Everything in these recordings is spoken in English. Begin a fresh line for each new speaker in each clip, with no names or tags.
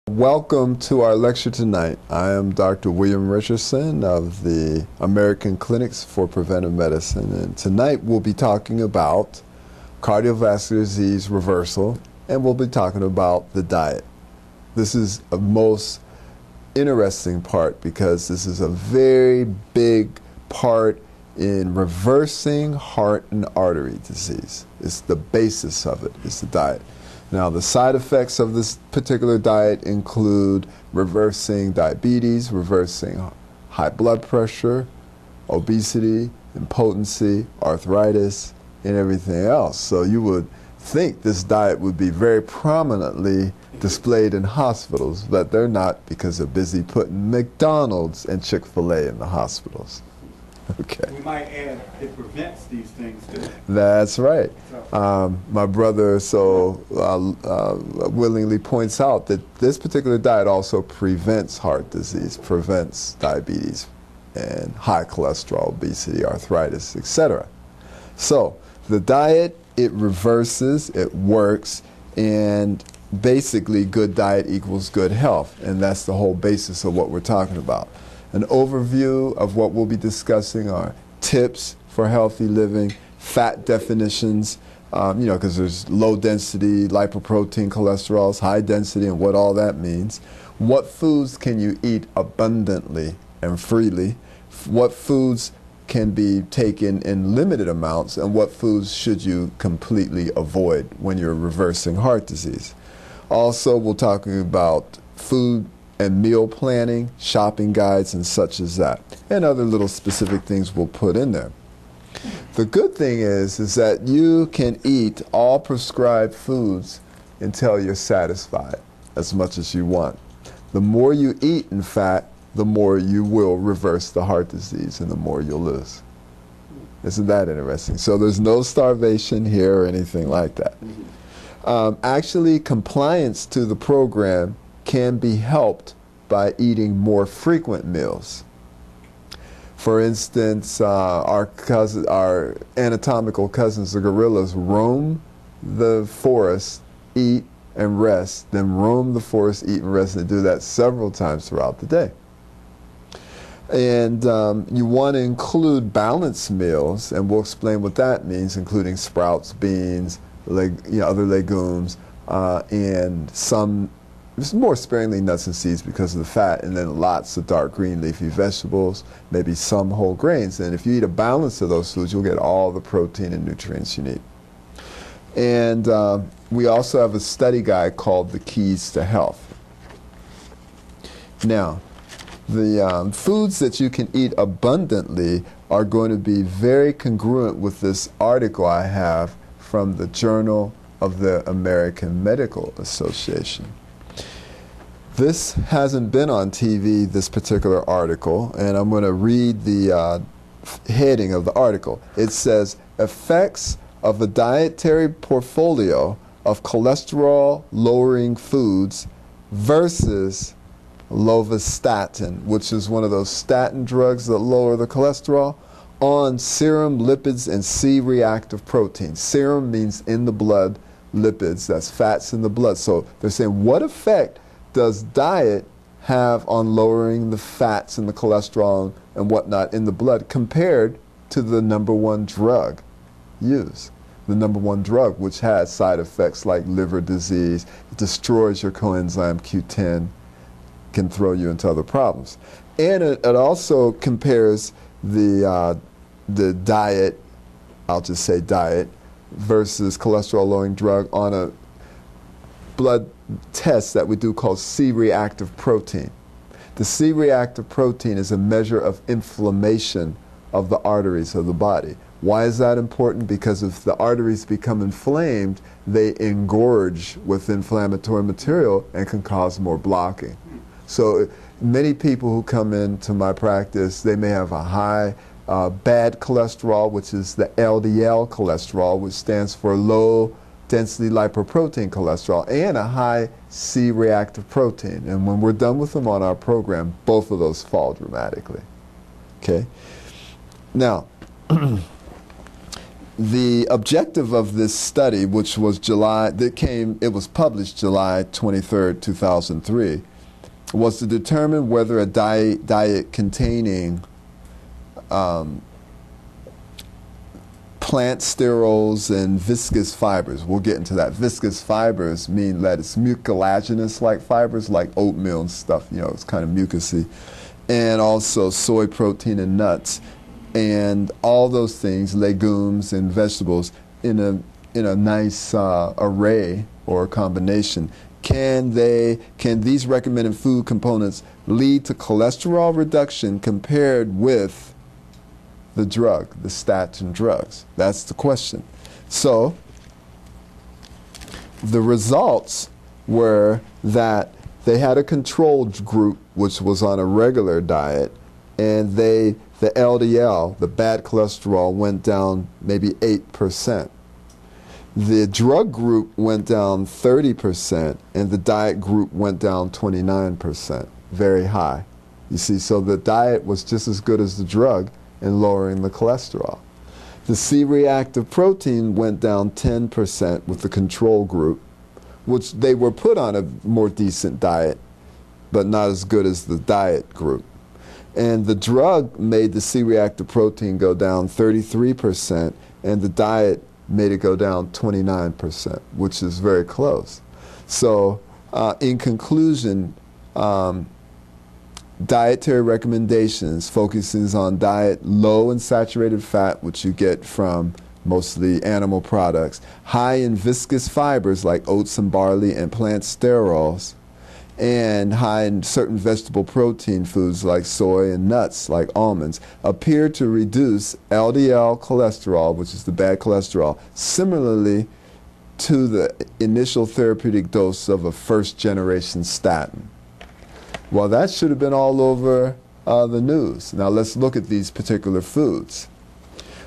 Welcome to our lecture tonight. I am Dr. William Richardson of the American Clinics for Preventive Medicine, and tonight we'll be talking about cardiovascular disease reversal, and we'll be talking about the diet. This is a most interesting part because this is a very big part in reversing heart and artery disease. It's the basis of it, it's the diet. Now, the side effects of this particular diet include reversing diabetes, reversing high blood pressure, obesity, impotency, arthritis, and everything else. So you would think this diet would be very prominently displayed in hospitals, but they're not because they're busy putting McDonald's and Chick-fil-A in the hospitals. Okay.
We might add, it prevents these things too.
That's right. My brother willingly points out that this particular diet also prevents heart disease, prevents diabetes, and high cholesterol, obesity, arthritis, etc. So the diet, it reverses, it works, and basically good diet equals good health, and that's the whole basis of what we're talking about. An overview of what we'll be discussing are tips for healthy living, fat definitions, because there's low density lipoprotein cholesterols, high density, and what all that means. What foods can you eat abundantly and freely? What foods can be taken in limited amounts, and what foods should you completely avoid when you're reversing heart disease? Also, we're talking about food and meal planning, shopping guides, and such as that, and other little specific things we'll put in there. The good thing is that you can eat all prescribed foods until you're satisfied as much as you want. The more you eat, in fact, the more you will reverse the heart disease and the more you'll lose. Isn't that interesting? So there's no starvation here or anything like that. Actually, compliance to the program can be helped by eating more frequent meals. For instance, our anatomical cousins, the gorillas, roam the forest, eat and rest, then roam the forest, eat and rest, and they do that several times throughout the day. And you want to include balanced meals, and we'll explain what that means, including sprouts, beans, other legumes, and some more sparingly nuts and seeds because of the fat, and then lots of dark green leafy vegetables, maybe some whole grains. And if you eat a balance of those foods, you'll get all the protein and nutrients you need. And we also have a study guide called The Keys to Health. Now, the foods that you can eat abundantly are going to be very congruent with this article I have from the Journal of the American Medical Association. This hasn't been on TV, this particular article, and I'm going to read the heading of the article. It says, effects of a dietary portfolio of cholesterol-lowering foods versus lovastatin, which is one of those statin drugs that lower the cholesterol, on serum lipids and C-reactive protein. Serum means in the blood, lipids, that's fats in the blood. So they're saying, what effect does diet have on lowering the fats and the cholesterol and whatnot in the blood compared to the #1 drug used? The #1 drug, which has side effects like liver disease, it destroys your coenzyme Q10, can throw you into other problems. And it also compares the diet, I'll just say diet, versus cholesterol-lowering drug on a blood test that we do called C-reactive protein. The C-reactive protein is a measure of inflammation of the arteries of the body. Why is that important? Because if the arteries become inflamed, they engorge with inflammatory material and can cause more blocking. So many people who come into my practice, they may have a high bad cholesterol, which is the LDL cholesterol, which stands for low density lipoprotein cholesterol and a high C-reactive protein. And when we're done with them on our program, both of those fall dramatically. Okay? Now, the objective of this study, which was it was published July 23rd, 2003, was to determine whether a diet containing plant sterols and viscous fibers. We'll get into that. Viscous fibers mean that it's mucilaginous-like fibers, like oatmeal and stuff. You know, it's kind of mucousy. And also soy protein and nuts. And all those things, legumes and vegetables, in a nice array or combination. Can these recommended food components lead to cholesterol reduction compared with the drug, the statin drugs? That's the question. So the results were that they had a controlled group which was on a regular diet, and the LDL, the bad cholesterol, went down maybe 8%. The drug group went down 30%, and the diet group went down 29%. Very high. You see, so the diet was just as good as the drug in lowering the cholesterol. The C-reactive protein went down 10% with the control group, which they were put on a more decent diet, but not as good as the diet group. And the drug made the C-reactive protein go down 33%, and the diet made it go down 29%, which is very close. So in conclusion, dietary recommendations focuses on diet low in saturated fat, which you get from mostly animal products, high in viscous fibers like oats and barley and plant sterols, and high in certain vegetable protein foods like soy and nuts like almonds, appear to reduce LDL cholesterol, which is the bad cholesterol, similarly to the initial therapeutic dose of a first-generation statin. Well, that should have been all over the news. Now let's look at these particular foods.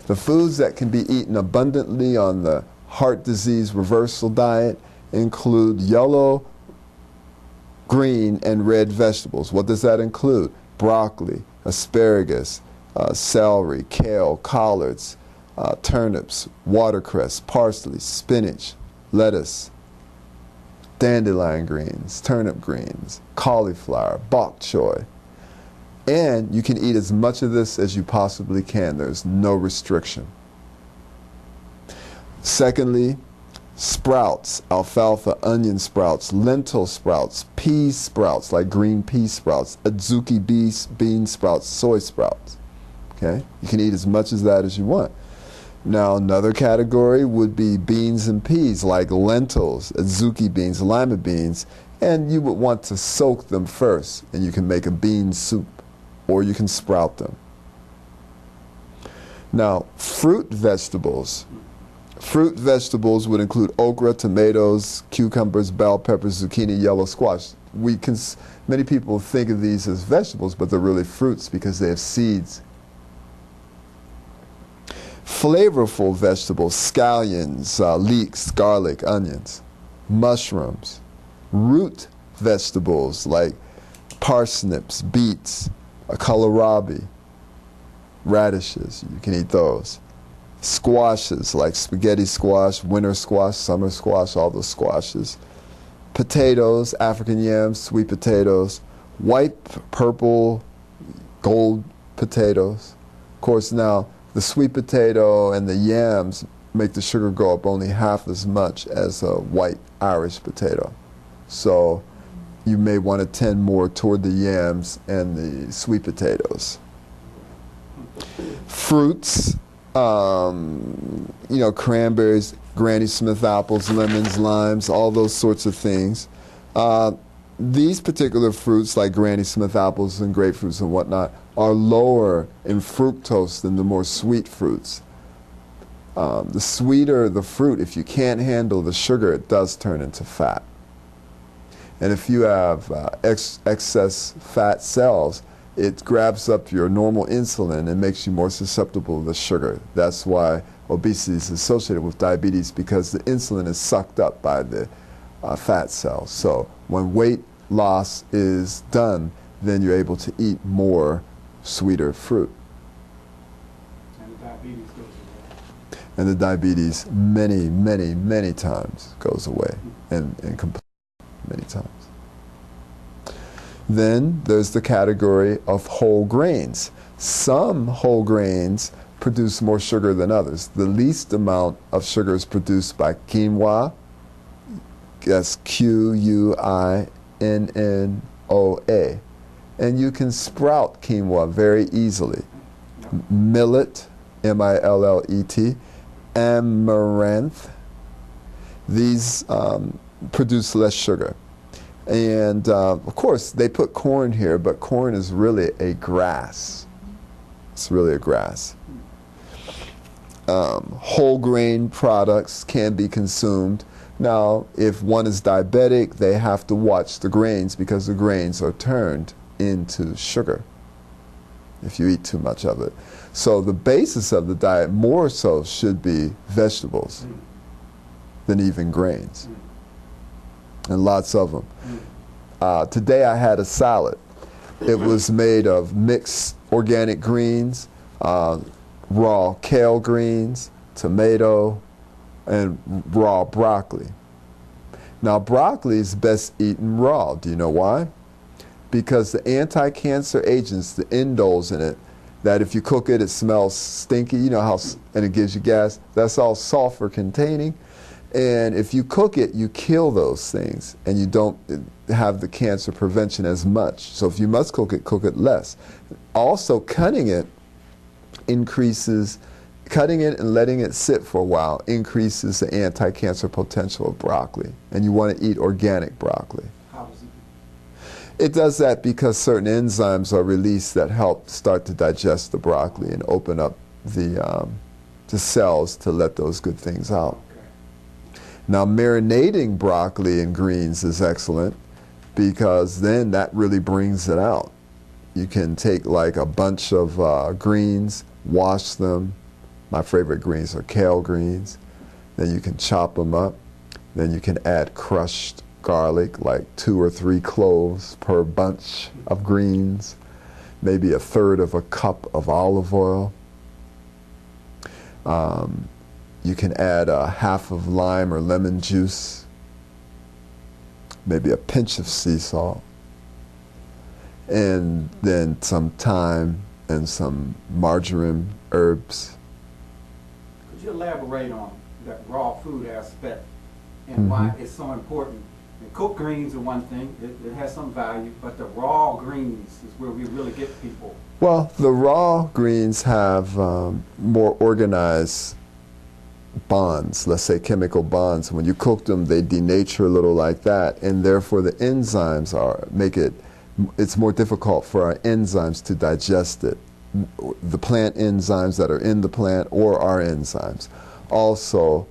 The foods that can be eaten abundantly on the heart disease reversal diet include yellow, green, and red vegetables. What does that include? Broccoli, asparagus, celery, kale, collards, turnips, watercress, parsley, spinach, lettuce, dandelion greens, turnip greens, cauliflower, bok choy. And you can eat as much of this as you possibly can. There's no restriction. Secondly, sprouts, alfalfa, onion sprouts, lentil sprouts, pea sprouts like green pea sprouts, adzuki bean sprouts, soy sprouts. Okay? You can eat as much of that as you want. Now another category would be beans and peas like lentils, adzuki beans, lima beans, and you would want to soak them first, and you can make a bean soup, or you can sprout them. Now, fruit vegetables. Fruit vegetables would include okra, tomatoes, cucumbers, bell peppers, zucchini, yellow squash. Many people think of these as vegetables, but they're really fruits because they have seeds. Flavorful vegetables, scallions, leeks, garlic, onions, mushrooms. Root vegetables like parsnips, beets, kohlrabi, radishes, you can eat those. Squashes like spaghetti squash, winter squash, summer squash, all those squashes. Potatoes, African yams, sweet potatoes, white, purple, gold potatoes. Of course now, the sweet potato and the yams make the sugar go up only half as much as a white Irish potato. So you may want to tend more toward the yams and the sweet potatoes. Fruits, cranberries, Granny Smith apples, lemons, limes, all those sorts of things. These particular fruits, like Granny Smith apples and grapefruits and whatnot, are lower in fructose than the more sweet fruits. The sweeter the fruit, if you can't handle the sugar, it does turn into fat. And if you have excess fat cells, it grabs up your normal insulin and makes you more susceptible to the sugar. That's why obesity is associated with diabetes because the insulin is sucked up by the fat cells. So when weight loss is done, then you're able to eat more sweeter fruit.
And the diabetes goes away.
And the diabetes many, many, many times goes away, and completely many times. Then there's the category of whole grains. Some whole grains produce more sugar than others. The least amount of sugar is produced by quinoa. That's Quinoa. And you can sprout quinoa very easily. Millet, Millet, amaranth. These produce less sugar. And of course, they put corn here, but corn is really a grass. It's really a grass. Whole grain products can be consumed. Now, if one is diabetic, they have to watch the grains because the grains are turned into sugar if you eat too much of it. So the basis of the diet more so should be vegetables than even grains. And lots of them. Today I had a salad. It was made of mixed organic greens, raw kale greens, tomato, and raw broccoli. Now broccoli is best eaten raw. Do you know why? Because the anti-cancer agents, the indoles in it, that if you cook it, it smells stinky, you know how, and it gives you gas, that's all sulfur containing. And if you cook it, you kill those things, and you don't have the cancer prevention as much. So if you must cook it less. Also, cutting it and letting it sit for a while increases the anti-cancer potential of broccoli. And you want to eat organic broccoli.
How does it do?
It does that because certain enzymes are released that help start to digest the broccoli and open up the cells to let those good things out. Now, marinating broccoli and greens is excellent because then that really brings it out. You can take like a bunch of greens, wash them. My favorite greens are kale greens. Then you can chop them up. Then you can add crushed garlic, like 2 or 3 cloves per bunch of greens. Maybe 1/3 of a cup of olive oil. You can add a half of lime or lemon juice, maybe a pinch of sea salt, and then some thyme and some marjoram herbs.
Could you elaborate on that raw food aspect and why it's so important? And cooked greens are one thing, it has some value, but the raw greens is where we really get people.
Well, the raw greens have more organized bonds, let's say chemical bonds. When you cook them, they denature a little like that, and therefore the enzymes it's more difficult for our enzymes to digest it. The plant enzymes that are in the plant or our enzymes. Also,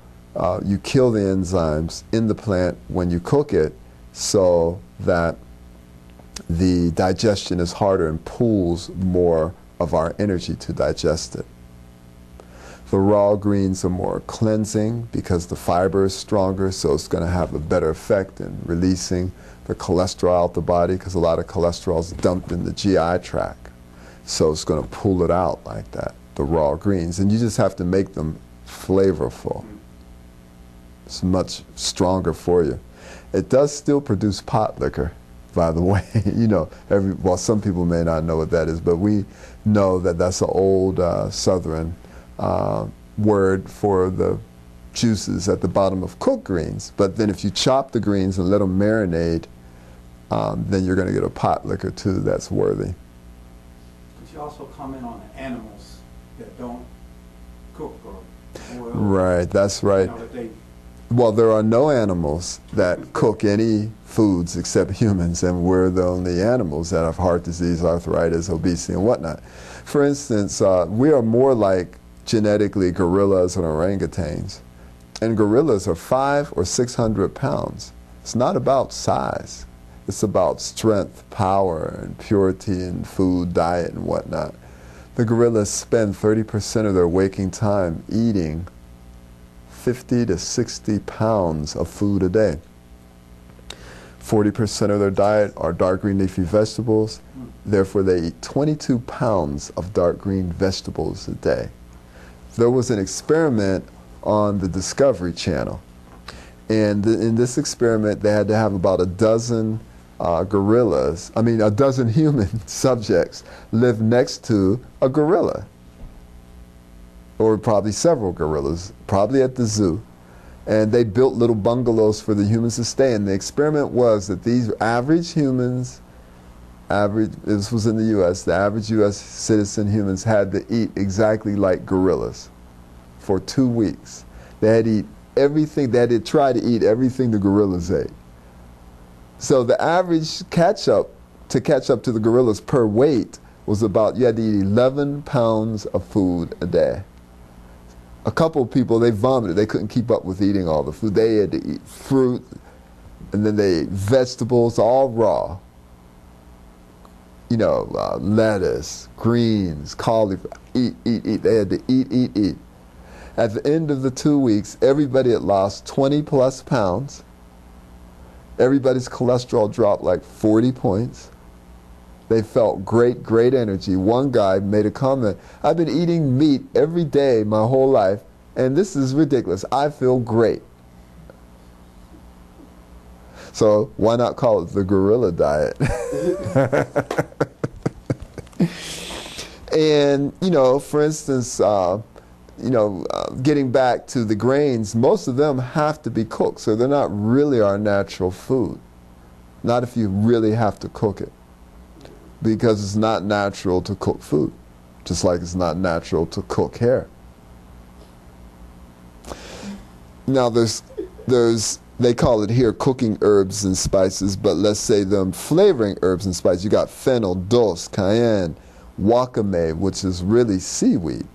you kill the enzymes in the plant when you cook it so that the digestion is harder and pulls more of our energy to digest it. The raw greens are more cleansing because the fiber is stronger, so it's going to have a better effect in releasing the cholesterol out the body because a lot of cholesterol is dumped in the GI tract. So it's going to pull it out like that, the raw greens. And you just have to make them flavorful. It's much stronger for you. It does still produce pot liquor, by the way. You know, well, some people may not know what that is, but we know that that's an old Southern word for the juices at the bottom of cooked greens. But then if you chop the greens and let them marinate, then you're going to get a pot liquor too that's worthy.
Could you also comment on the animals that don't cook or boil?
Right, that's right.
You know, that
well, there are no animals that cook any foods except humans, and we're the only animals that have heart disease, arthritis, obesity, and whatnot. For instance, we are more like genetically gorillas and orangutans. And gorillas are 500 or 600 pounds. It's not about size. It's about strength, power, and purity, and food, diet, and whatnot. The gorillas spend 30% of their waking time eating 50 to 60 pounds of food a day. 40% of their diet are dark green leafy vegetables. Therefore, they eat 22 pounds of dark green vegetables a day. There was an experiment on the Discovery Channel. And in this experiment, they had to have about a dozen human subjects live next to a gorilla, or probably several gorillas, probably at the zoo. And they built little bungalows for the humans to stay in. The experiment was that these average humans, this was in the U.S., the average U.S. citizen humans had to eat exactly like gorillas for 2 weeks. They had to eat everything, they had to try to eat everything the gorillas ate. So the average to catch up to the gorillas per weight was about, you had to eat 11 pounds of food a day. A couple of people, they vomited. They couldn't keep up with eating all the food. They had to eat fruit, and then they ate vegetables, all raw. Lettuce, greens, cauliflower, eat. They had to eat. At the end of the 2 weeks, everybody had lost 20 plus pounds. Everybody's cholesterol dropped like 40 points. They felt great energy. One guy made a comment, "I've been eating meat every day my whole life, and this is ridiculous. I feel great." So why not call it the gorilla diet? And, for instance, getting back to the grains, most of them have to be cooked, so they're not really our natural food. Not if you really have to cook it. Because it's not natural to cook food, just like it's not natural to cook hair. Now they call it here cooking herbs and spices, but let's say them flavoring herbs and spices. You got fennel, dulse, cayenne, wakame, which is really seaweed.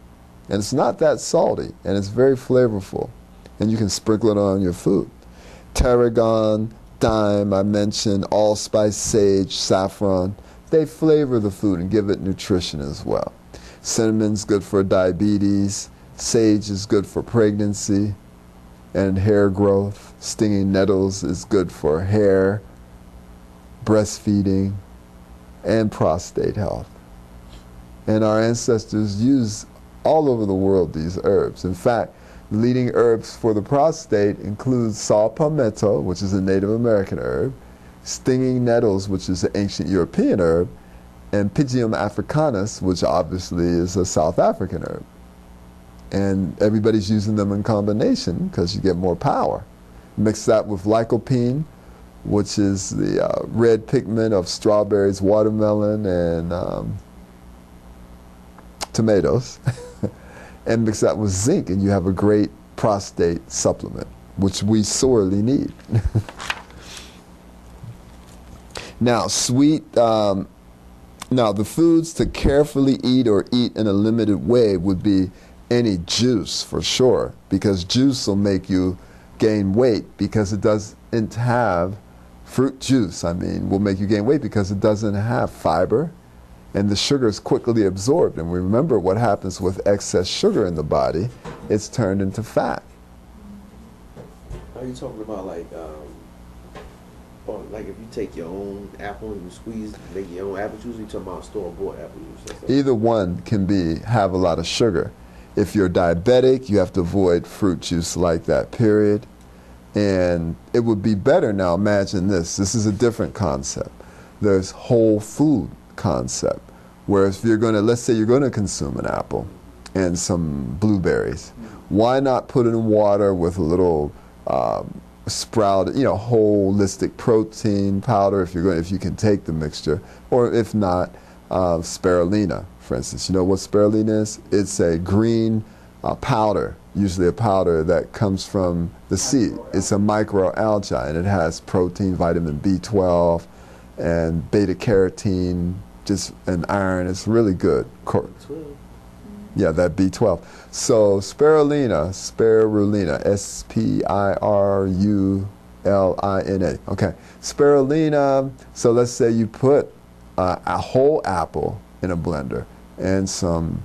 And it's not that salty, and it's very flavorful. And you can sprinkle it on your food. Tarragon, thyme, I mentioned, allspice, sage, saffron. They flavor the food and give it nutrition as well. Cinnamon's good for diabetes. Sage is good for pregnancy and hair growth. Stinging nettles is good for hair, breastfeeding, and prostate health. And our ancestors used all over the world these herbs. In fact, leading herbs for the prostate include saw palmetto, which is a Native American herb, stinging nettles, which is an ancient European herb, and Pygeum africanus, which obviously is a South African herb. And everybody's using them in combination because you get more power. Mix that with lycopene, which is the red pigment of strawberries, watermelon, and tomatoes, and mix that with zinc, and you have a great prostate supplement, which we sorely need. Now, now the foods to carefully eat or eat in a limited way would be any juice for sure, because juice will make you gain weight because it doesn't have fruit juice. Will make you gain weight because it doesn't have fiber, and the sugar is quickly absorbed. And we remember what happens with excess sugar in the body; it's turned into fat.
Are you talking about like if you take your own apple and you squeeze, make your own apple juice? Or you talking about store-bought apple juice?
Either one can have a lot of sugar. If you're diabetic, you have to avoid fruit juice like that, period. And it would be better now, imagine this. This is a different concept. There's whole food concept, where if you're going to, let's say you're going to consume an apple and some blueberries, why not put it in water with a little sprouted, holistic protein powder if you can take the mixture, or if not, spirulina, for instance. You know what spirulina is? It's a green powder, usually a powder that comes from the sea. It's a microalgae, and it has protein, vitamin B12, and beta carotene, and iron. It's really good. Yeah, that B12. So spirulina, spirulina. Okay, spirulina. So let's say you put a whole apple in a blender and some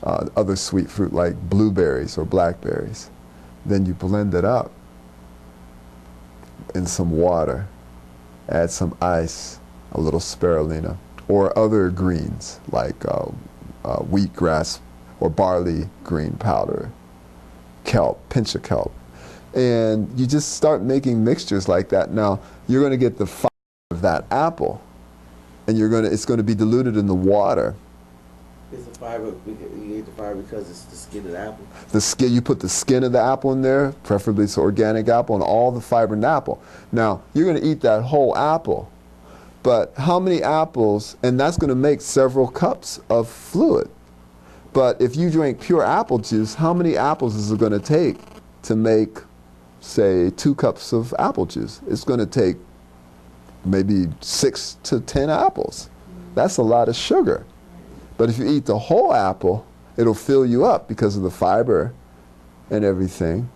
other sweet fruit like blueberries or blackberries. Then you blend it up in some water, add some ice, a little spirulina, or other greens like wheatgrass or barley green powder, kelp, pinch of kelp. And you just start making mixtures like that. Now, you're going to get the fiber of that apple, and it's going to be diluted in the water.
It's the fiber, you eat the fiber because it's the skin of the apple?
The skin, you put the skin of the apple in there, preferably it's organic apple, and all the fiber in the apple. Now, you're going to eat that whole apple, but how many apples, and that's going to make several cups of fluid. But if you drink pure apple juice, how many apples is it going to take to make, say, 2 cups of apple juice? It's going to take maybe 6 to 10 apples. That's a lot of sugar. But if you eat the whole apple, it'll fill you up because of the fiber and everything,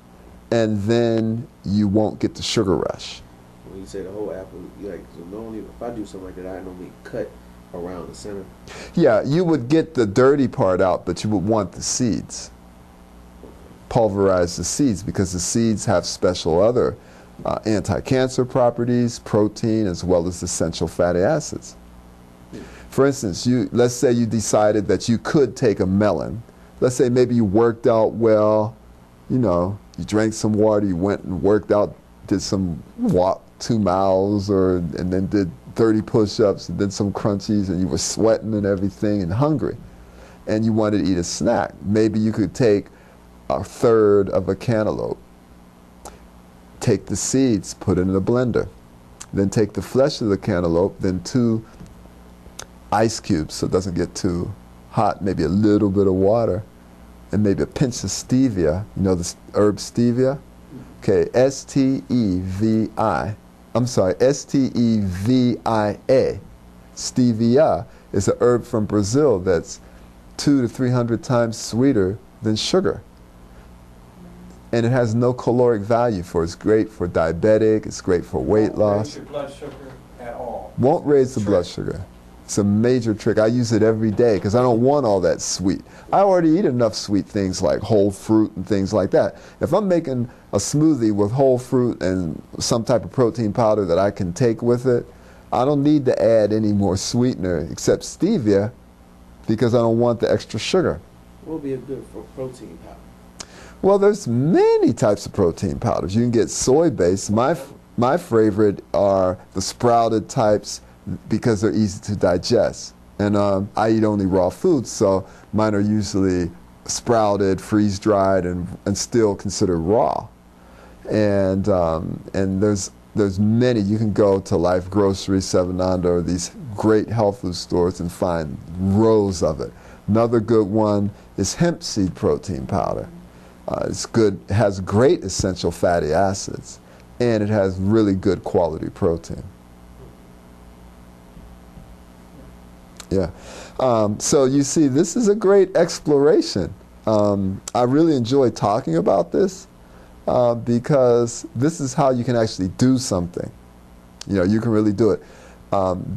and then you won't get the sugar rush.
When you say the whole apple, so normally if I do something like that, I normally cut around the center.
Yeah, you would get the dirty part out, but you would want the seeds. Pulverize the seeds, because the seeds have special other anti-cancer properties, protein, as well as essential fatty acids. For instance, let's say you decided that you could take a melon. Let's say maybe you worked out well, you drank some water, you went and worked out, did some walk 2 miles, and then did 30 push-ups, and then some crunchies, and you were sweating and everything and hungry, and you wanted to eat a snack. Maybe you could take 1/3 of a cantaloupe, take the seeds, put it in a blender, then take the flesh of the cantaloupe, then 2 ice cubes so it doesn't get too hot, maybe a little bit of water, and maybe a pinch of stevia. You know the herb stevia? Okay, S-T-E-V-I. I'm sorry, S-T-E-V-I-A. Stevia is an herb from Brazil that's 200 to 300 times sweeter than sugar. And it has no caloric value for it. It's great for diabetic, it's great for weight loss.
Won't raise your blood sugar at all.
Won't raise the blood sugar. It's a major trick. I use it every day because I don't want all that sweet. I already eat enough sweet things like whole fruit and things like that. If I'm making a smoothie with whole fruit and some type of protein powder that I can take with it, I don't need to add any more sweetener except stevia because I don't want the extra sugar.
What would be a good for protein powder?
Well, there's many types of protein powders. You can get soy-based. My favorite are the sprouted types because they're easy to digest. And I eat only raw foods, so mine are usually sprouted, freeze-dried, and still considered raw. And there's many. You can go to Life Grocery, Seven Under, or these great health food stores and find rows of it. Another good one is hemp seed protein powder. It's good. It has great essential fatty acids, and it has really good quality protein. Yeah. So you see, this is a great exploration. I really enjoy talking about this because this is how you can actually do something. You can really do it.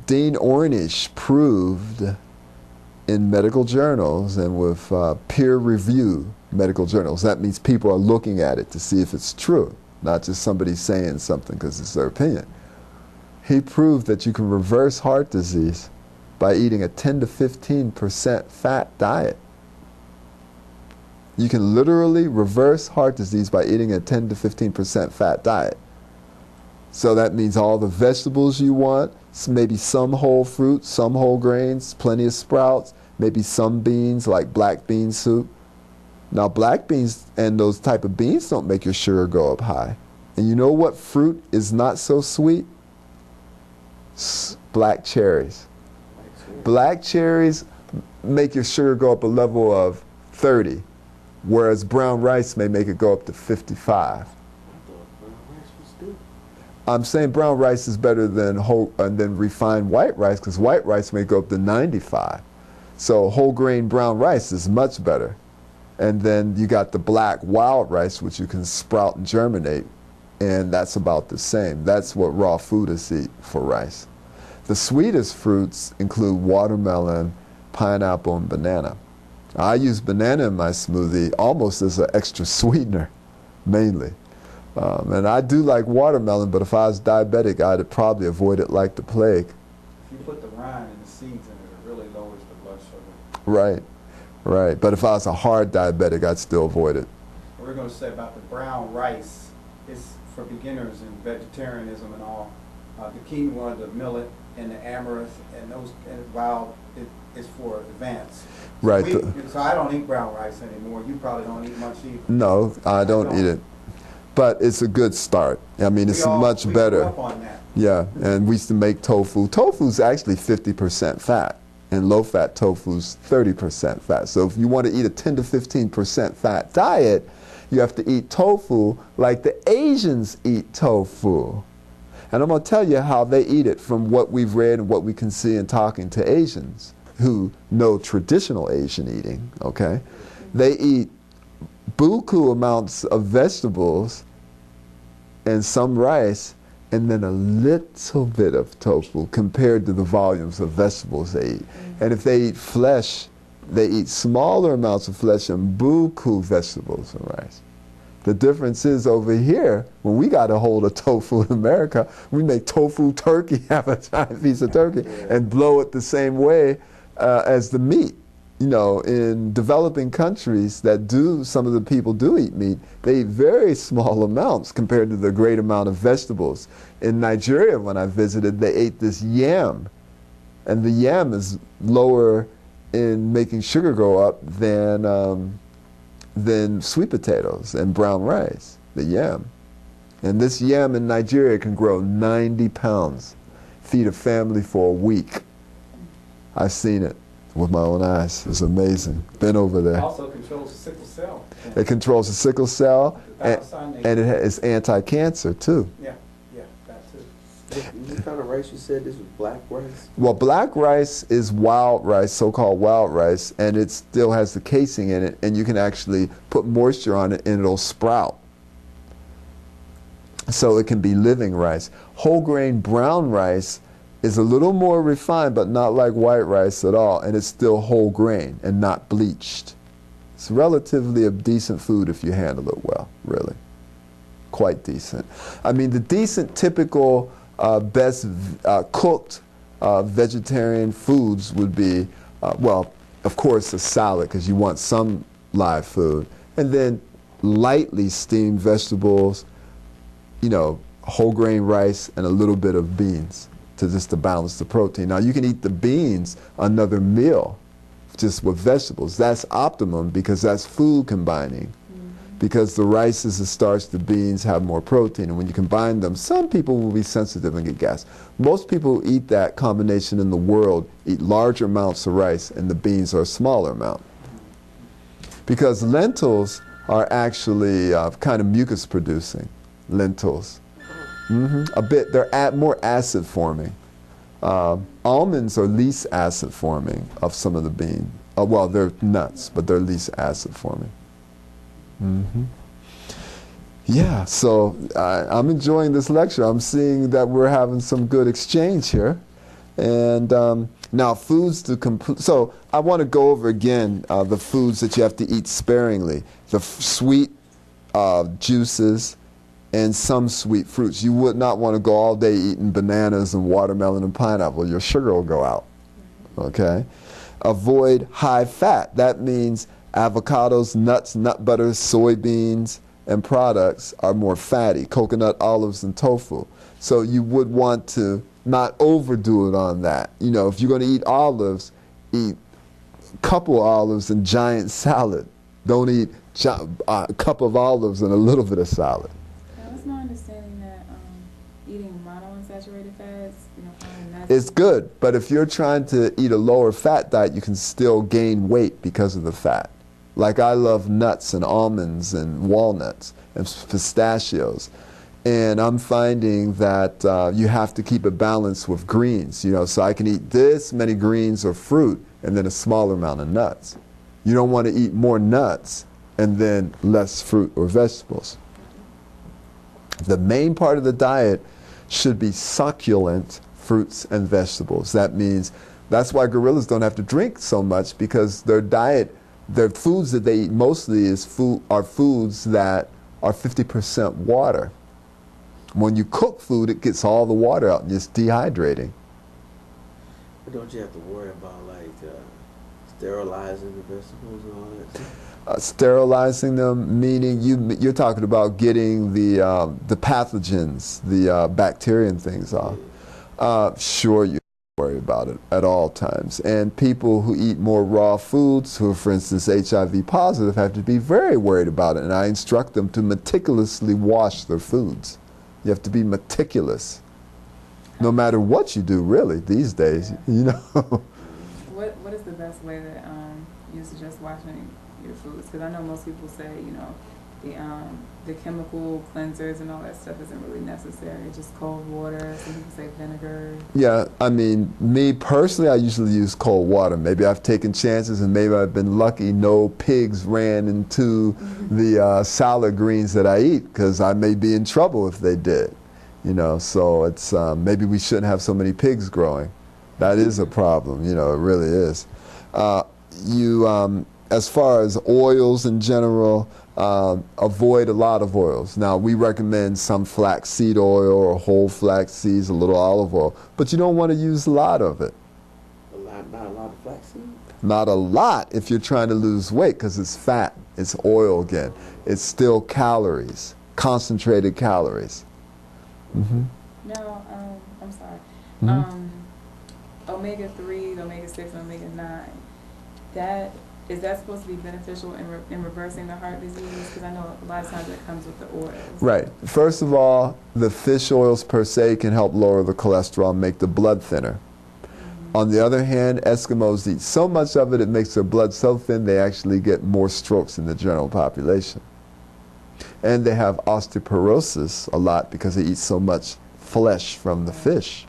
Dean Ornish proved in medical journals and with peer-reviewed medical journals. That means people are looking at it to see if it's true, not just somebody saying something because it's their opinion. He proved that you can reverse heart disease by eating a 10 to 15% fat diet. You can literally reverse heart disease by eating a 10 to 15% fat diet. So that means all the vegetables you want, maybe some whole fruits, some whole grains, plenty of sprouts, maybe some beans like black bean soup. Now black beans and those type of beans don't make your sugar go up high. And you know what fruit is not so sweet? Black cherries. Black cherries make your sugar go up a level of 30, whereas brown rice may make it go up to 55. I'm saying brown rice is better than refined white rice, because white rice may go up to 95. So whole grain brown rice is much better. And then you got the black wild rice, which you can sprout and germinate, and that's about the same. That's what raw foodists eat for rice. The sweetest fruits include watermelon, pineapple, and banana. I use banana in my smoothie almost as an extra sweetener, mainly. And I do like watermelon, but if I was diabetic, I'd probably avoid it like the plague.
If you put the rind and the seeds in it, it really lowers the blood sugar.
Right, right. But if I was a hard diabetic, I'd still avoid it.
What we're going to say about the brown rice is for beginners in vegetarianism and all. The quinoa, the millet, and the amaranth, and those, and while it is for advanced. So
Right.
So I don't eat brown rice anymore. You probably don't eat much either.
No, I don't eat it. But it's a good start. I mean, it's much better.
Grew up on that.
Yeah, and we used to make tofu. Tofu's actually 50% fat, and low-fat tofu's 30% fat. So if you want to eat a 10 to 15% fat diet, you have to eat tofu like the Asians eat tofu. And I'm going to tell you how they eat it from what we've read and what we can see in talking to Asians who know traditional Asian eating, okay? They eat buku amounts of vegetables and some rice and then a little bit of tofu compared to the volumes of vegetables they eat. And if they eat flesh, they eat smaller amounts of flesh and buku vegetables and rice. The difference is over here, when we got a hold of tofu in America, we make tofu turkey, have a giant piece of turkey, and blow it the same way as the meat. You know, in developing countries that some of the people do eat meat, they eat very small amounts compared to the great amount of vegetables. In Nigeria, when I visited, they ate this yam, and the yam is lower in making sugar go up than sweet potatoes and brown rice, the yam. And this yam in Nigeria can grow 90 pounds, feed a family for a week. I've seen it with my own eyes. It's amazing. Been over there.
It also controls the sickle cell.
It controls the sickle cell, and it's anti-cancer too.
Yeah, that too.
What kind of rice you said this was black rice?
Well, black rice is wild rice, so-called wild rice, and it still has the casing in it, and you can actually put moisture on it and it'll sprout. So it can be living rice. Whole grain brown rice is a little more refined, but not like white rice at all, and it's still whole grain and not bleached. It's relatively a decent food if you handle it well, really. Quite decent. I mean, the decent, typical, best cooked vegetarian foods would be, well, of course, a salad, because you want some live food, and then lightly steamed vegetables, you know, whole grain rice, and a little bit of beans to balance the protein. Now, you can eat the beans another meal just with vegetables. That's optimum because that's food combining. Because the rice is the starch, the beans have more protein, and when you combine them, some people will be sensitive and get gas. Most people who eat that combination in the world eat larger amounts of rice, and the beans are a smaller amount. Because lentils are actually kind of mucus producing, lentils. A bit, they're more acid forming. Almonds are least acid forming of some of the bean. Well, they're nuts, but they're least acid forming. Yeah, so I'm enjoying this lecture. I'm seeing that we're having some good exchange here. And now foods to complete, so I want to go over again the foods that you have to eat sparingly. The sweet juices and some sweet fruits. You would not want to go all day eating bananas and watermelon and pineapple. Your sugar will go out, okay? Avoid high fat. That means avocados, nuts, nut butters, soybeans, and products are more fatty. Coconut, olives, and tofu. So you would want to not overdo it on that. You know, if you're going to eat olives, eat a couple of olives and giant salad. Don't eat a cup of olives and a little bit of salad.
It's my understanding that eating monounsaturated fats,
it's good, but if you're trying to eat a lower fat diet, you can still gain weight because of the fat. Like I love nuts and almonds and walnuts and pistachios, and I'm finding that you have to keep it balanced with greens. You know, so I can eat this many greens or fruit and then a smaller amount of nuts. You don't want to eat more nuts and then less fruit or vegetables. The main part of the diet should be succulent fruits and vegetables. That means That's why gorillas don't have to drink so much, because their diet, their foods that they eat mostly are foods that are 50% water. When you cook food, it gets all the water out and it's dehydrating.
But don't you have to worry about like sterilizing the vegetables and all that stuff?
Sterilizing them, meaning you're talking about getting the pathogens, the bacteria and things off. Sure, you worry about it at all times. And people who eat more raw foods, who are, for instance, HIV positive, have to be very worried about it. And I instruct them to meticulously wash their foods. You have to be meticulous, no matter what you do, really, these days, you know.
What is the best way that you suggest washing your foods? Because I know most people say, you know, the chemical cleansers and all that stuff isn't really necessary. Just cold water. Some people say vinegar.
Yeah, I mean, me personally, I usually use cold water. Maybe I've taken chances, and maybe I've been lucky no pigs ran into the salad greens that I eat, because I may be in trouble if they did. You know, so it's maybe we shouldn't have so many pigs growing. That is a problem. You know, it really is. As far as oils in general, avoid a lot of oils. Now, we recommend some flaxseed oil or whole flax seeds, a little olive oil, but you don't want to use a lot of it.
Not a lot of flaxseed?
Not a lot if you're trying to lose weight, because it's fat, it's oil again. It's still calories, concentrated calories.
Now, I'm sorry. Omega-3, omega-6, and omega-9, is that supposed to be beneficial in reversing the heart disease? Because I know a lot of times it comes with the oils.
Right. First of all, the fish oils per se can help lower the cholesterol and make the blood thinner. On the other hand, Eskimos eat so much of it, it makes their blood so thin they actually get more strokes in the general population. And they have osteoporosis a lot because they eat so much flesh from the fish.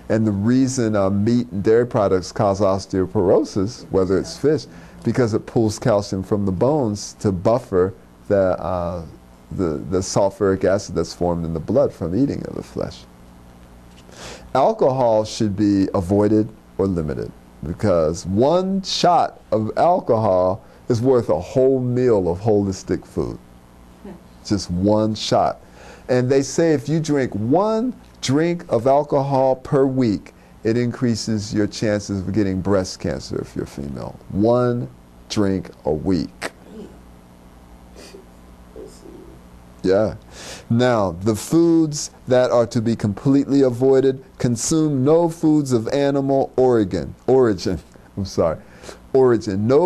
And the reason meat and dairy products cause osteoporosis, whether it's fish, because it pulls calcium from the bones to buffer the sulfuric acid that's formed in the blood from eating of the flesh. Alcohol should be avoided or limited, because one shot of alcohol is worth a whole meal of holistic food. Just one shot. And they say if you drink one drink of alcohol per week, it increases your chances of getting breast cancer if you're female. One drink a week. Yeah. Now, the foods that are to be completely avoided: consume no foods of animal origin. No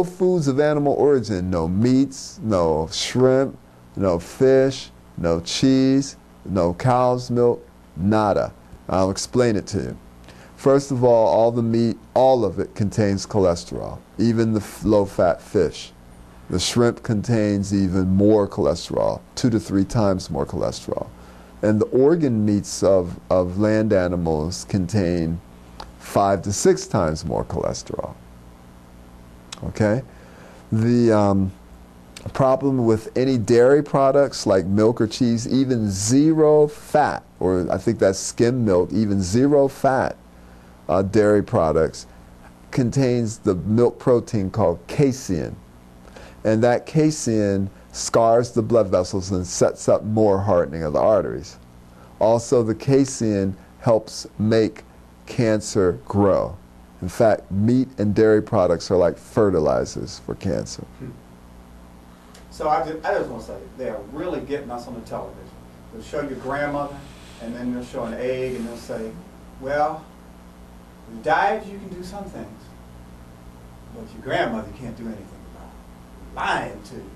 foods of animal origin. No meats, no shrimp, no fish, no cheese, no cow's milk, nada. I'll explain it to you. First of all the meat, all of it contains cholesterol, even the low-fat fish. The shrimp contains even more cholesterol, 2 to 3 times more cholesterol. And the organ meats of land animals contain 5 to 6 times more cholesterol. Okay? The problem with any dairy products like milk or cheese, even zero fat, or I think that's skim milk, even zero fat dairy products, contains the milk protein called casein. And that casein scars the blood vessels and sets up more hardening of the arteries. Also, the casein helps make cancer grow. In fact, meat and dairy products are like fertilizers for cancer.
So I just want to say, they're really getting us on the television. They'll show your grandmother, and then they'll show an egg, and they'll say, well, with diet you can do some things, but your grandmother can't do anything about it. Lying to you.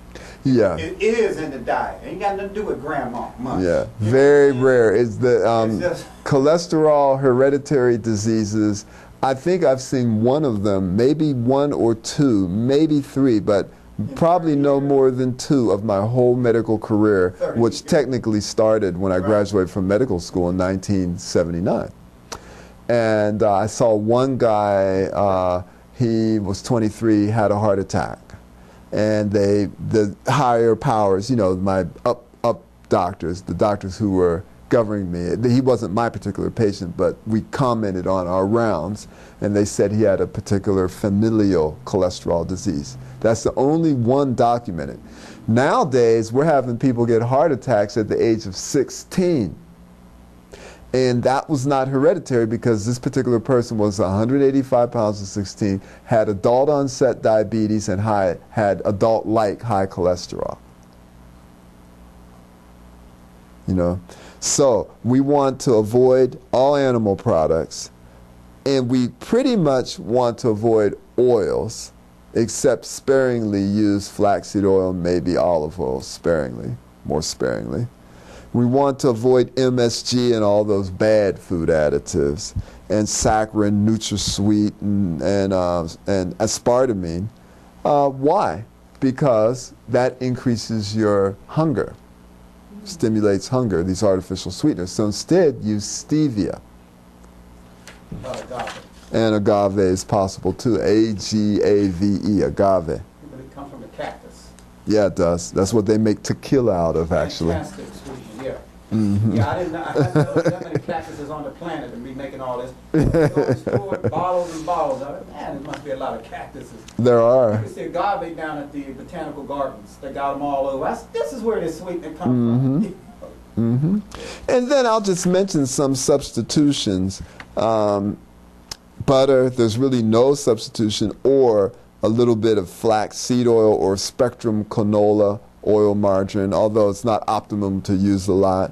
Yeah.
It is in the diet. It ain't got nothing to do with grandma much.
Yeah, very rare. It's the cholesterol, hereditary diseases. I think I've seen one of them, maybe 1 or 2, maybe 3, but probably no more than 2 of my whole medical career, which technically started when I graduated from medical school in 1979. And I saw one guy, he was 23, had a heart attack. And the higher powers, you know, my up doctors, the doctors who were governing me. He wasn't my particular patient, but we commented on our rounds, and they said he had a particular familial cholesterol disease. That's the only one documented. Nowadays, we're having people get heart attacks at the age of 16. And that was not hereditary because this particular person was 185 pounds at 16, had adult onset diabetes, and had adult-like high cholesterol. You know, so we want to avoid all animal products, and we pretty much want to avoid oils, except sparingly use flaxseed oil, maybe olive oil sparingly, more sparingly. We want to avoid MSG and all those bad food additives, and saccharin, NutraSweet, and aspartame. Why? Because that increases your hunger, stimulates hunger, these artificial sweeteners. So instead, use stevia.
Agave.
And agave is possible too, A-G-A-V-E, agave.
But it comes from the cactus.
Yeah, it does. That's what they make tequila out of, actually.
Fantastic sweetener, yeah.
Mm-hmm.
Yeah, I didn't know that many cactuses on the planet to be making all this. You go to the store, bottles and bottles of it. Man, there must be a lot of cactuses.
There
You
are.
can see agave down at the botanical gardens. They got them all over. This is where this sweetener comes from.
Mm-hmm. And then I'll just mention some substitutions. Butter, there's really no substitution, or a little bit of flaxseed oil or spectrum canola oil margarine, although it's not optimum to use a lot.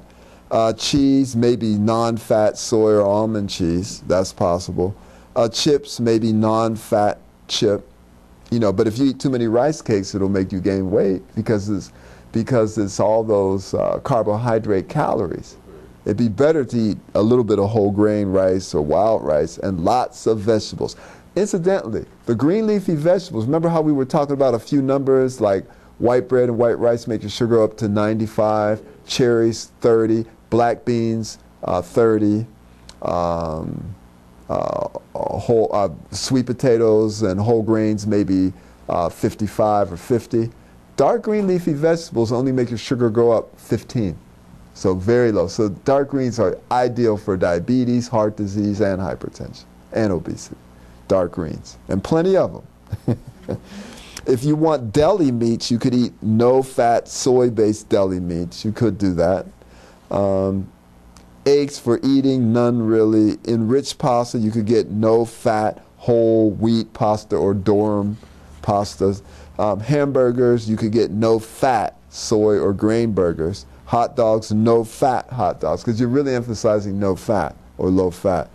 Cheese, maybe non-fat soy or almond cheese, that's possible. Chips, maybe non-fat chip. You know, but if you eat too many rice cakes, it'll make you gain weight because it's all those carbohydrate calories. It'd be better to eat a little bit of whole grain rice or wild rice and lots of vegetables. Incidentally, the green leafy vegetables, remember how we were talking about a few numbers like white bread and white rice make your sugar up to 95, cherries 30, black beans 30, sweet potatoes and whole grains maybe 55 or 50. Dark green leafy vegetables only make your sugar go up 15. So very low. So dark greens are ideal for diabetes, heart disease, and hypertension, and obesity. Dark greens, and plenty of them. If you want deli meats, you could eat no-fat, soy-based deli meats. You could do that. Eggs for eating, none really. Enriched pasta, you could get no-fat, whole wheat pasta or durum pastas. Hamburgers, you could get no-fat, soy or grain burgers. Hot dogs, no-fat hot dogs, because you're really emphasizing no-fat or low-fat.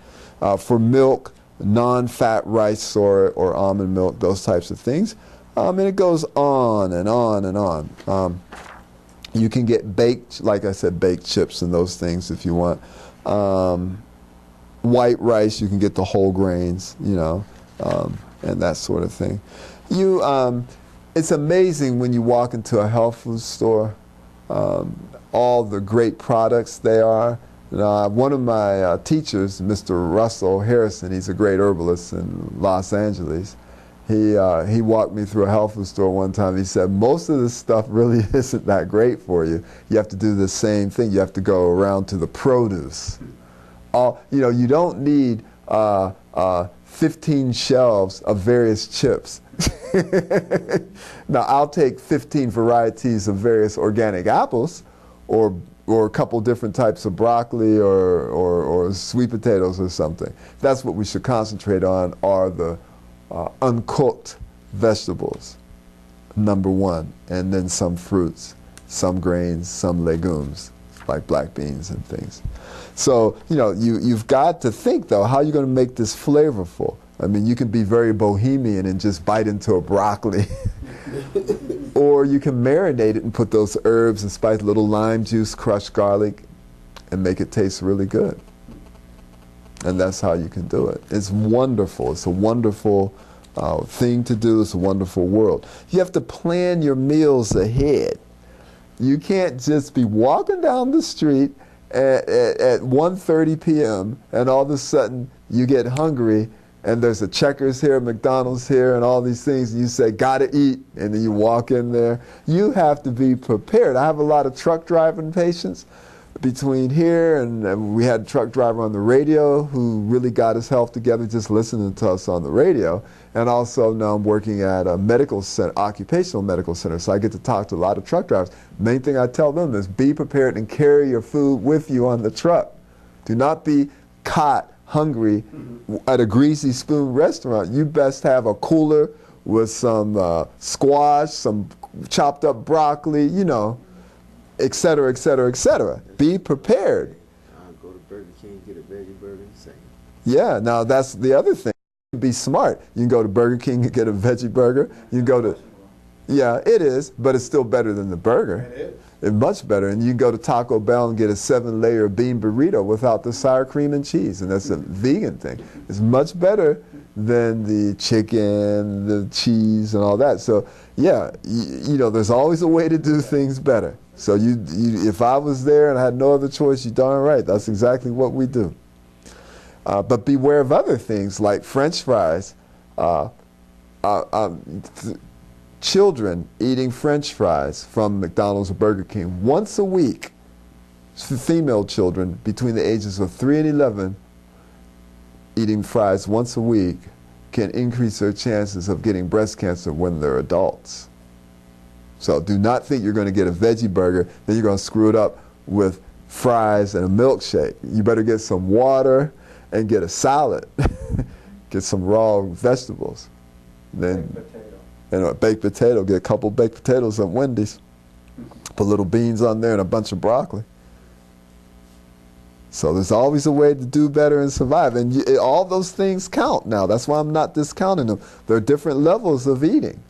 For milk, non-fat rice or almond milk, those types of things. And it goes on and on and on. You can get baked, like I said, baked chips and those things if you want. White rice, you can get the whole grains, you know, and that sort of thing. It's amazing when you walk into a health food store, all the great products they are. One of my teachers, Mr. Russell Harrison, he's a great herbalist in Los Angeles. He walked me through a health food store one time. He said, most of this stuff really isn't that great for you. You have to do the same thing. You have to go around to the produce. You don't need 15 shelves of various chips. Now, I'll take 15 varieties of various organic apples or a couple different types of broccoli or sweet potatoes or something. That's what we should concentrate on, are the uncooked vegetables, number one, and then some fruits, some grains, some legumes, like black beans and things. So, you've got to think, though, how are you going to make this flavorful? I mean, you can be very bohemian and just bite into a broccoli. Or you can marinate it and put those herbs and spice, little lime juice, crushed garlic, and make it taste really good. And that's how you can do it. It's wonderful. It's a wonderful thing to do. It's a wonderful world. You have to plan your meals ahead. You can't just be walking down the street at 1:30 p.m. and all of a sudden you get hungry and there's a Checkers here, McDonald's here, and all these things, and you say, gotta eat, and then you walk in there. You have to be prepared. I have a lot of truck driving patients. between here and we had a truck driver on the radio who really got his health together just listening to us on the radio. And also now I'm working at a medical center, occupational medical center, so I get to talk to a lot of truck drivers. Main thing I tell them is be prepared and carry your food with you on the truck. Do not be caught hungry at a greasy spoon restaurant. You best have a cooler with some squash, some chopped up broccoli, you know, et cetera, et cetera, et cetera. Be prepared.
Go to Burger King, get a veggie burger, and same.
Yeah, now that's the other thing. Be smart. You can go to Burger King and get a veggie burger. You can go to, yeah, it is, but it's still better than the burger.
It is.
It's much better. And you can go to Taco Bell and get a 7-layer bean burrito without the sour cream and cheese, and that's a vegan thing. It's much better than the chicken, the cheese, and all that. So, yeah, you know, there's always a way to do things better. So if I was there and I had no other choice, you're darn right. That's exactly what we do. But beware of other things like French fries. Children eating French fries from McDonald's or Burger King once a week, female children between the ages of 3 and 11 eating fries once a week can increase their chances of getting breast cancer when they're adults. So do not think you're going to get a veggie burger, then you're going to screw it up with fries and a milkshake. You better get some water and get a salad. Get some raw vegetables. Then,
Baked potato.
and a baked potato, get a couple baked potatoes at Wendy's. Put little beans on there and a bunch of broccoli. So there's always a way to do better and survive. And all those things count now. That's why I'm not discounting them. There are different levels of eating.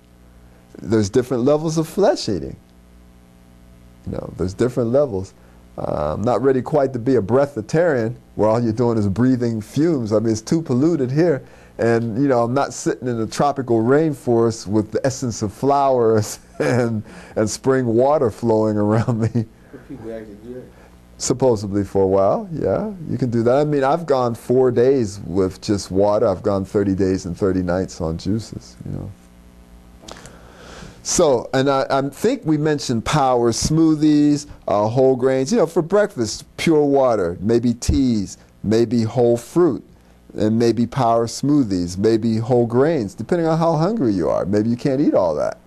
There's different levels of flesh eating. You know, there's different levels. I'm not ready quite to be a breatharian where all you're doing is breathing fumes. I mean, it's too polluted here. And, you know, I'm not sitting in a tropical rainforest with the essence of flowers and spring water flowing around me.
But people actually do that.
Supposedly for a while, yeah, you can do that. I mean, I've gone 4 days with just water. I've gone 30 days and 30 nights on juices, you know. So, and I think we mentioned power smoothies, whole grains, you know, for breakfast, pure water, maybe teas, maybe whole fruit, and maybe power smoothies, maybe whole grains, depending on how hungry you are. Maybe you can't eat all that.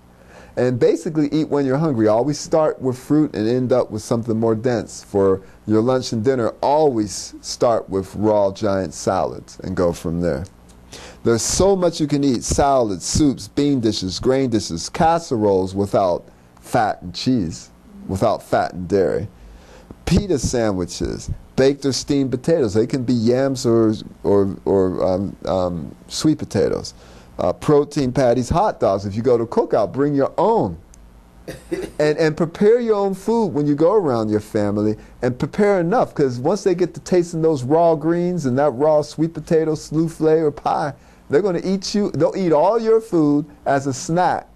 And basically eat when you're hungry. Always start with fruit and end up with something more dense. For your lunch and dinner, always start with raw giant salads and go from there. There's so much you can eat: salads, soups, bean dishes, grain dishes, casseroles without fat and cheese, without fat and dairy, pita sandwiches, baked or steamed potatoes. They can be yams or sweet potatoes. Protein patties, hot dogs. If you go to cookout, bring your own. and prepare your own food when you go around your family, and prepare enough, because once they get to tasting those raw greens and that raw sweet potato souffle or pie, they're going to eat you. They'll eat all your food as a snack.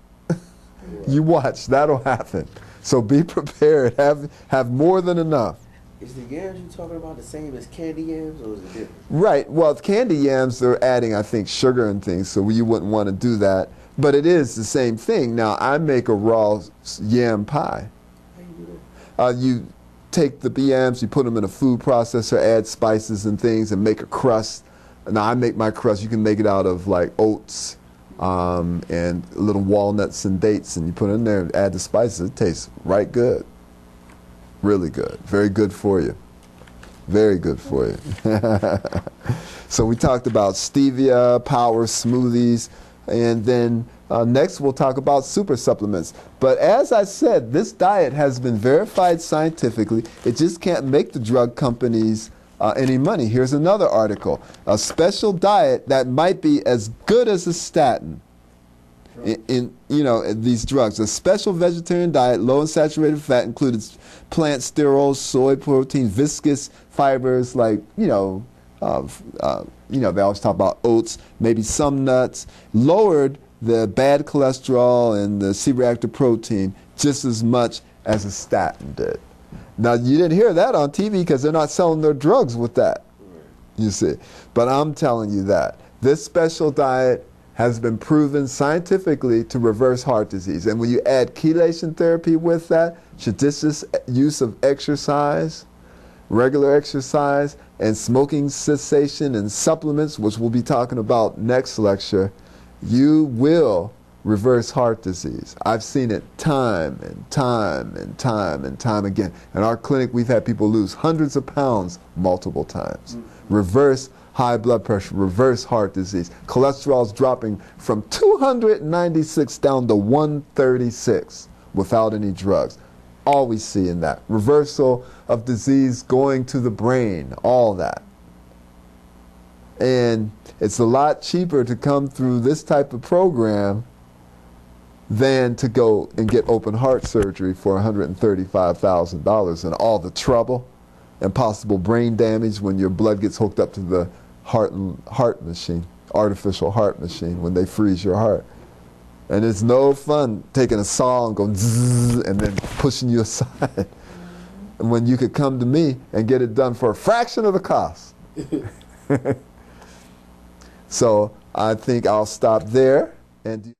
You watch, that'll happen. So be prepared. Have more than enough.
Is the yams you're talking about the same as candy yams, or is it different?
Right. Well, candy yams, they're adding, I think, sugar and things, so you wouldn't want to do that. But it is the same thing. Now, I make a raw yam pie.
How you do that?
You take the yams, you put them in a food processor, add spices and things, and make a crust. Now, I make my crust. You can make it out of, like, oats and little walnuts and dates, and you put it in there and add the spices. It tastes right good. Really good. Very good for you. Very good for you. So we talked about stevia, power smoothies, and then next we'll talk about super supplements. But as I said, this diet has been verified scientifically. It just can't make the drug companies any money. Here's another article. A special diet that might be as good as a statin. In you know, these drugs. A special vegetarian diet low in saturated fat included plant sterols, soy protein, viscous fibers like they always talk about oats, maybe some nuts, lowered the bad cholesterol and the C-reactive protein just as much as a statin did. Now, you didn't hear that on TV because they're not selling their drugs with that, you see. But I'm telling you that this special diet has been proven scientifically to reverse heart disease. And when you add chelation therapy with that, judicious use of exercise, regular exercise, and smoking cessation and supplements, which we'll be talking about next lecture, you will reverse heart disease. I've seen it time and time and time and time again. In our clinic, we've had people lose hundreds of pounds multiple times. Reverse high blood pressure, reverse heart disease. Cholesterol's dropping from 296 down to 136 without any drugs. All we see in that. Reversal of disease going to the brain, all that. And it's a lot cheaper to come through this type of program than to go and get open heart surgery for $135,000 and all the trouble and possible brain damage when your blood gets hooked up to the heart machine, artificial heart machine, when they freeze your heart. And it's no fun taking a saw and going zzz and then pushing you aside. And when you could come to me and get it done for a fraction of the cost. So I think I'll stop there and do